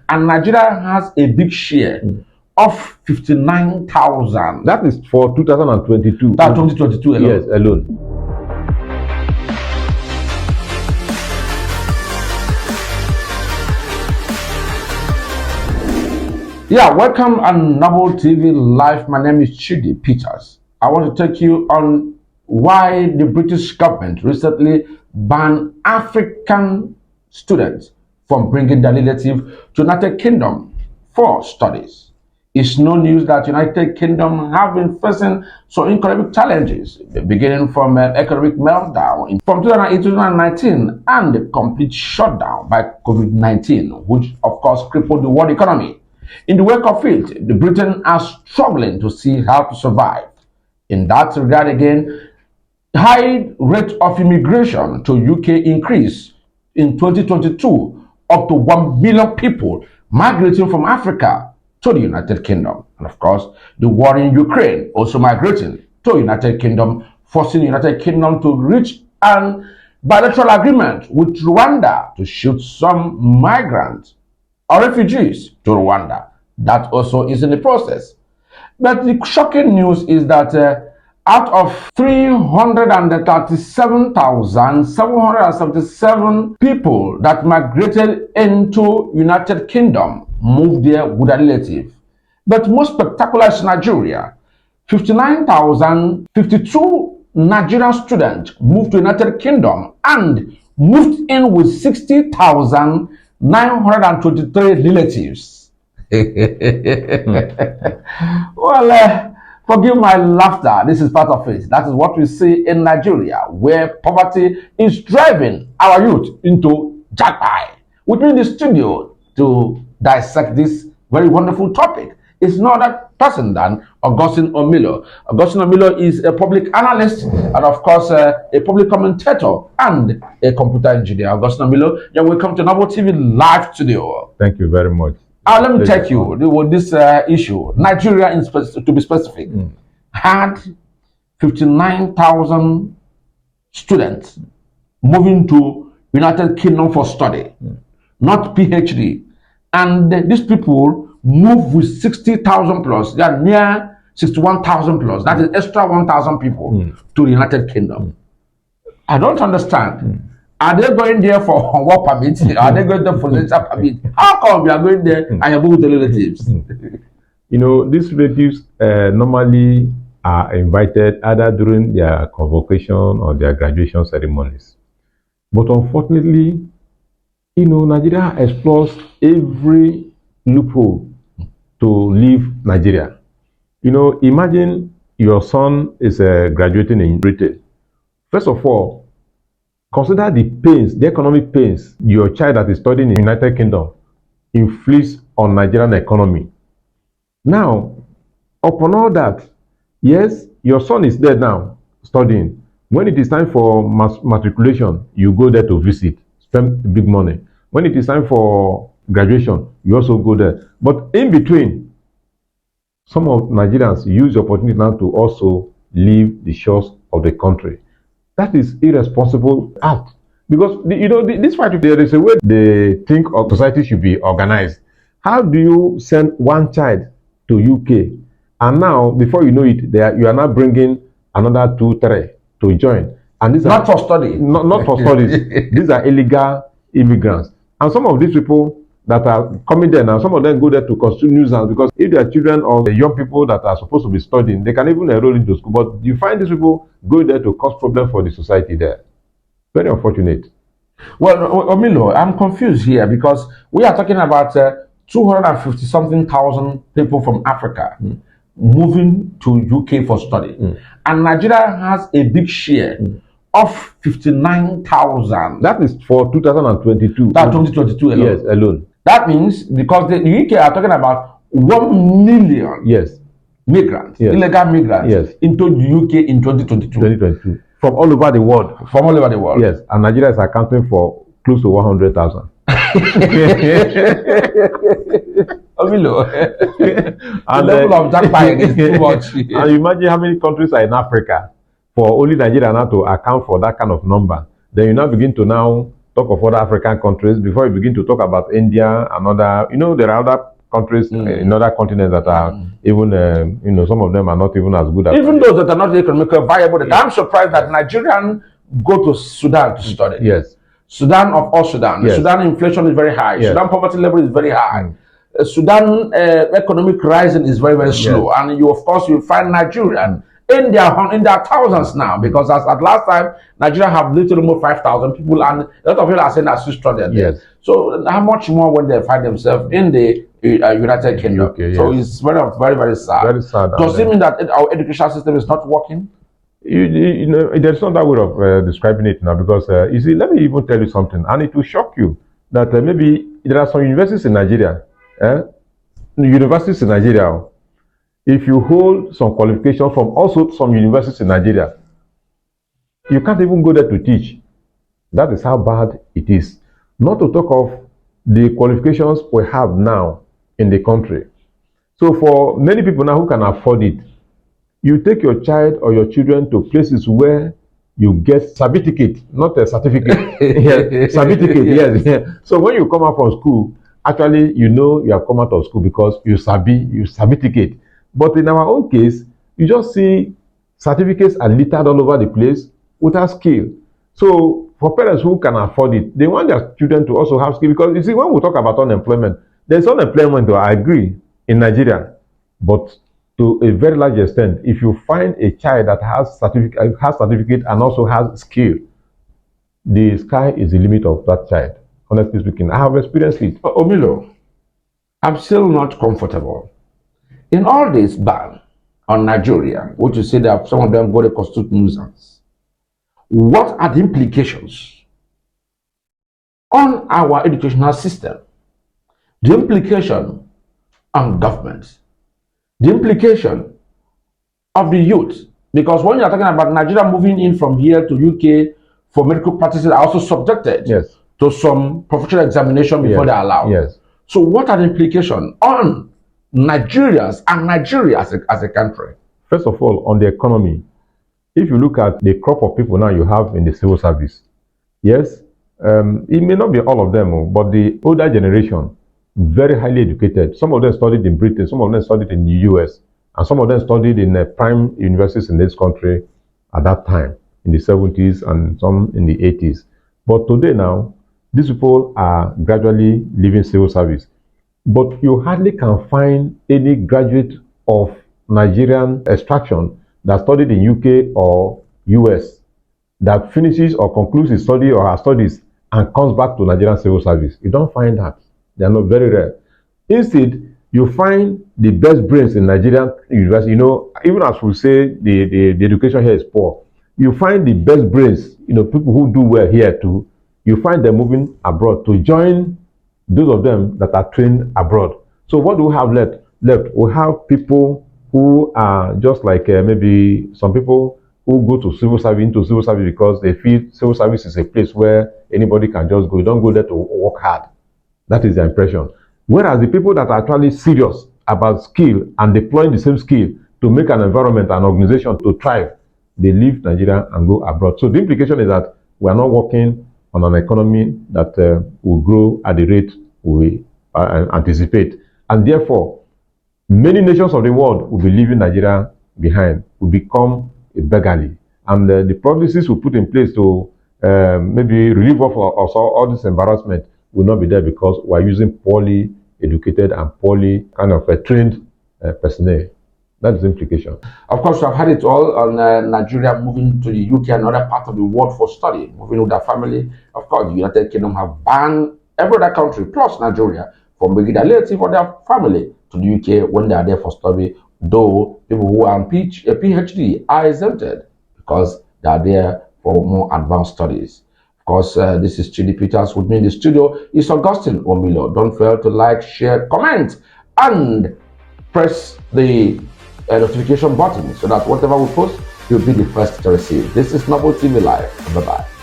And Nigeria has a big share of 59,000. That is for 2022. That's 2022 alone. Yes, alone. Yeah, welcome on Noble TV Live. My name is Chidi Peters. I want to take you on why the British government recently banned African students from bringing their relative to United Kingdom for studies. It's no news that United Kingdom have been facing some economic challenges, beginning from an economic meltdown from 2018 to 2019 and the complete shutdown by COVID-19, which of course crippled the world economy. In the wake of it, the Britain are struggling to see how to survive. In that regard again, high rate of immigration to UK increased in 2022, up to 1 million people migrating from Africa to the United Kingdom. And of course, the war in Ukraine also migrating to the United Kingdom, forcing the United Kingdom to reach an bilateral agreement with Rwanda to shield some migrants or refugees to Rwanda. That also is in the process. But the shocking news is that out of 337,777 people that migrated into United Kingdom moved there with a relative. But most spectacular is Nigeria. 59,052 Nigerian students moved to United Kingdom and moved in with 60,923 relatives. Well, forgive my laughter. This is part of it. That is what we see in Nigeria, where poverty is driving our youth into jagbai. With me in the studio to dissect this very wonderful topic is no other person than Augustine Omilo. Augustine Omilo is a public analyst and, of course, a public commentator and a computer engineer. Augustine Omilo, you're welcome to Noble TV Live Studio. Thank you very much. Let me take you with this issue. Nigeria, to be specific, had 59,000 students moving to United Kingdom for study, not PhD. And these people move with 60,000 plus. They are near 61,000 plus. That is extra 1,000 people to the United Kingdom. I don't understand. Are they going there for work permit? Are they going there for leisure permit? How come we are going there and you're going with the relatives? You know, these relatives normally are invited either during their convocation or their graduation ceremonies. But unfortunately, you know, Nigeria explores every loophole to leave Nigeria. You know, imagine your son is graduating in Britain. First of all, consider the pains, the economic pains your child that is studying in the United Kingdom inflicts on Nigerian economy. Now, upon all that, yes, your son is there now studying. When it is time for matriculation, you go there to visit, spend big money. When it is time for graduation, you also go there. But in between, some of Nigerians use the opportunity now to also leave the shores of the country. That is irresponsible act. Because, you know, this fight, there is a way they think of society should be organized. How do you send one child to UK? And now, before you know it, you are now bringing another 2, 3 to join. And these not are for study. Not for studies. These are illegal immigrants. And some of these people that are coming there now, some of them go there to consume nuisance, because if they are children or the young people that are supposed to be studying, they can even enroll into school. But you find these people going there to cause problems for the society there. Very unfortunate. Well, Omilo, I'm confused here because we are talking about 250-something thousand people from Africa moving to UK for study. And Nigeria has a big share of 59,000. That is for 2022. That's 2022 alone. Yes, alone. That means because the UK are talking about 1 million migrants, illegal migrants into the UK in 2022. From all over the world. From all over the world. Yes, and Nigeria is accounting for close to 100,000. Omilo, the level of jackpot is too much. And imagine how many countries are in Africa for only Nigeria now to account for that kind of number. Then you now begin to talk of other African countries, before you begin to talk about India and other, there are other countries in other continents that are even, some of them are not even as good as even those that are not economically viable. I'm surprised that Nigerians go to Sudan to study. Yes. Sudan of all Sudan. Yes. Sudan inflation is very high. Yes. Sudan poverty level is very high. Sudan economic rising is very, very slow. Yes. And of course, you find Nigerian in their thousands now, because as at last time, Nigeria have literally more 5,000 people, and a lot of people are saying that still studied there. Yes. So how much more when they find themselves in the United Kingdom? UK, so yes. it's very, very, very sad. Very sad. Does it mean that our educational system is not working? There's not that way of describing it now, because you see, let me even tell you something, and it will shock you that maybe there are some universities in Nigeria, if you hold some qualification from also some universities in Nigeria, you can't even go there to teach. That is how bad it is. Not to talk of the qualifications we have now in the country. So for many people now who can afford it, you take your child or your children to places where you get certificate, not a certificate. Yeah, certificate, yes. So when you come out from school, actually you have come out of school because you certificate. But in our own case, you just see certificates are littered all over the place without skill. So for parents who can afford it, they want their children to also have skill, because you see, when we talk about unemployment, there's unemployment, though, I agree, in Nigeria, but to a very large extent, if you find a child that has certificate and also has skill, the sky is the limit of that child. Honestly speaking, I have experienced it. Omilo, I'm still not comfortable. In all this ban on Nigeria, which you say that some of them go to constitute nuisance, what are the implications on our educational system? The implication on government? The implication of the youth? Because when you're talking about Nigeria moving in from here to UK for medical practices, are also subjected to some professional examination before they're allowed. Yes. So what are the implications on Nigerians and Nigeria as a country? First of all, on the economy, if you look at the crop of people now you have in the civil service, yes, it may not be all of them, but the older generation, very highly educated. Some of them studied in Britain, some of them studied in the US, and some of them studied in prime universities in this country at that time, in the 70s and some in the 80s. But today now, these people are gradually leaving civil service. But you hardly can find any graduate of Nigerian extraction that studied in UK or US that finishes or concludes his study or her studies and comes back to Nigerian civil service. You don't find that. They are not very rare. Instead, you find the best brains in Nigerian university. Even as we say the education here is poor, you find the best brains, people who do well here too, you find them moving abroad to join those of them that are trained abroad. So what do we have left? We have people who are just like maybe some people who go to civil service because they feel civil service is a place where anybody can just go. You don't go there to work hard. That is their impression. Whereas the people that are actually serious about skill and deploying the same skill to make an environment, an organization to thrive, they leave Nigeria and go abroad. So the implication is that we are not working on an economy that will grow at the rate we anticipate. And therefore, many nations of the world will be leaving Nigeria behind, will become a beggarly. And the policies we put in place to maybe relieve of all this embarrassment will not be there, because we are using poorly educated and poorly kind of trained personnel. That is the implication. Of course, we have had it all on Nigeria moving to the UK and other parts of the world for study, moving with their family. Of course, the United Kingdom have banned every other country, plus Nigeria, from bringing their relative or their family to the UK when they are there for study, though people who are on PhD are exempted because they are there for more advanced studies. Of course, this is Chidi Peters. With me in the studio is Augustine Omilo. Don't fail to like, share, comment, and press the notification button so that whatever we post, you'll be the first to receive. This is Noble TV Live. Bye-bye.